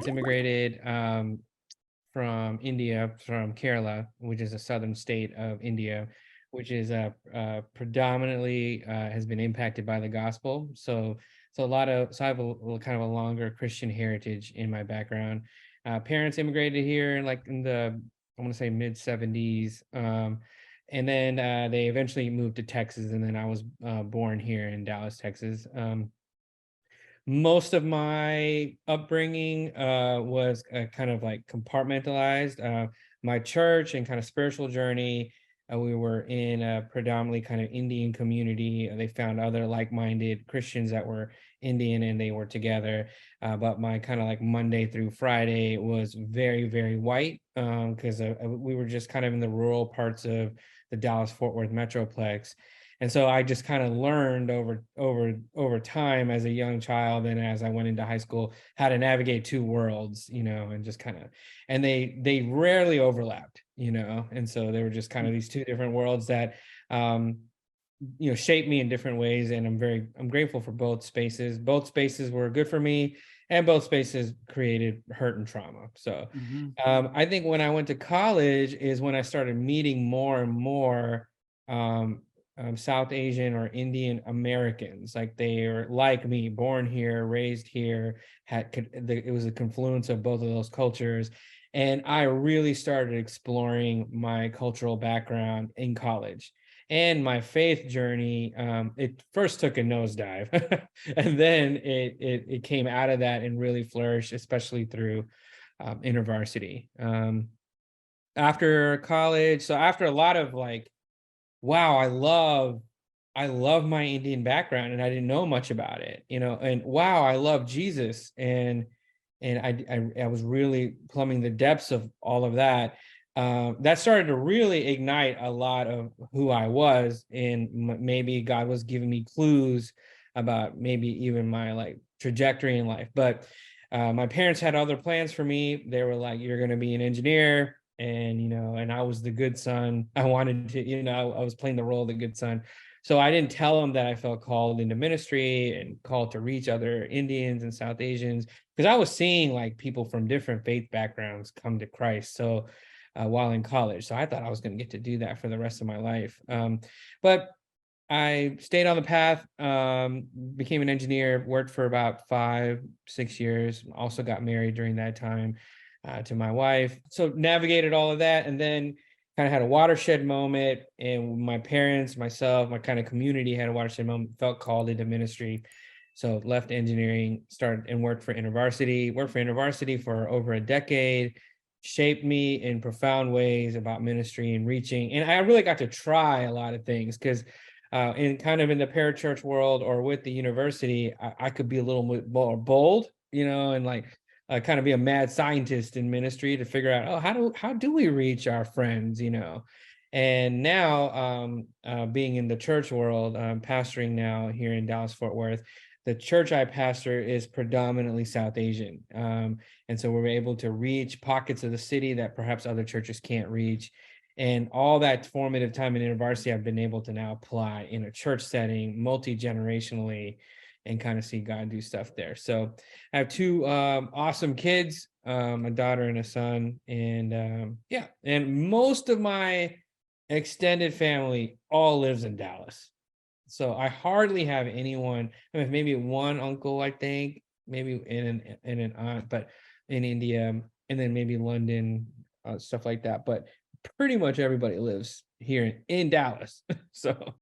parents immigrated from India, from Kerala, which is a southern state of India, which is predominantly has been impacted by the gospel. So I have a kind of a longer Christian heritage in my background. Parents immigrated here in like in the I want to say mid 70s. And then they eventually moved to Texas, and then I was born here in Dallas, Texas. Most of my upbringing was kind of like compartmentalized. My church and kind of spiritual journey, we were in a predominantly kind of Indian community. They found other like-minded Christians that were Indian, and they were together. But my kind of like Monday through Friday was very, very white, because we were just kind of in the rural parts of the Dallas Fort Worth metroplex. And so I just kind of learned over time as a young child, and as I went into high school, how to navigate two worlds, and just kind of, and they rarely overlapped, and so they were just kind of these two different worlds that um shaped me in different ways. And I'm grateful for both spaces. Both spaces were good for me, and both spaces created hurt and trauma. So Mhm. I think when I went to college is when I started meeting more and more um, South Asian or Indian Americans. Like they are like me, born here, raised here. It was a confluence of both of those cultures, and I really started exploring my cultural background in college. And my faith journey, it first took a nosedive, and then it came out of that and really flourished, especially through InterVarsity. After college, so after a lot of like, wow, I love my Indian background, and I didn't know much about it, and wow, I love Jesus, and I was really plumbing the depths of all of that. That started to really ignite a lot of who I was, and maybe God was giving me clues about maybe even my like trajectory in life. But my parents had other plans for me. They were like, "You're going to be an engineer." And I was the good son. I wanted to, I was playing the role of the good son. So I didn't tell them that I felt called into ministry and called to reach other Indians and South Asians, because I was seeing like people from different faith backgrounds come to Christ. So while in college, so I thought I was going to get to do that for the rest of my life. But I stayed on the path, became an engineer, worked for about 5, 6 years, also got married during that time to my wife. So navigated all of that, and then kind of had a watershed moment. And my parents, myself, my kind of community had a watershed moment, felt called into ministry. So left engineering, started and worked for InterVarsity, worked for InterVarsity for over a decade, shaped me in profound ways about ministry and reaching. And I really got to try a lot of things because in kind of in the parachurch world or with the university, I could be a little more bold, and like kind of be a mad scientist in ministry to figure out, oh, how do we reach our friends. And now being in the church world, pastoring now here in Dallas Fort Worth, the church I pastor is predominantly South Asian, and so we're able to reach pockets of the city that perhaps other churches can't reach. And all that formative time in university, I've been able to now apply in a church setting, multi-generationally, and kind of see God do stuff there. So I have two awesome kids, a daughter and a son. And yeah, and most of my extended family all lives in Dallas. So I hardly have anyone, I mean, maybe one uncle, I think, maybe in an aunt, but in India, and then maybe London, stuff like that. But pretty much everybody lives here in Dallas. So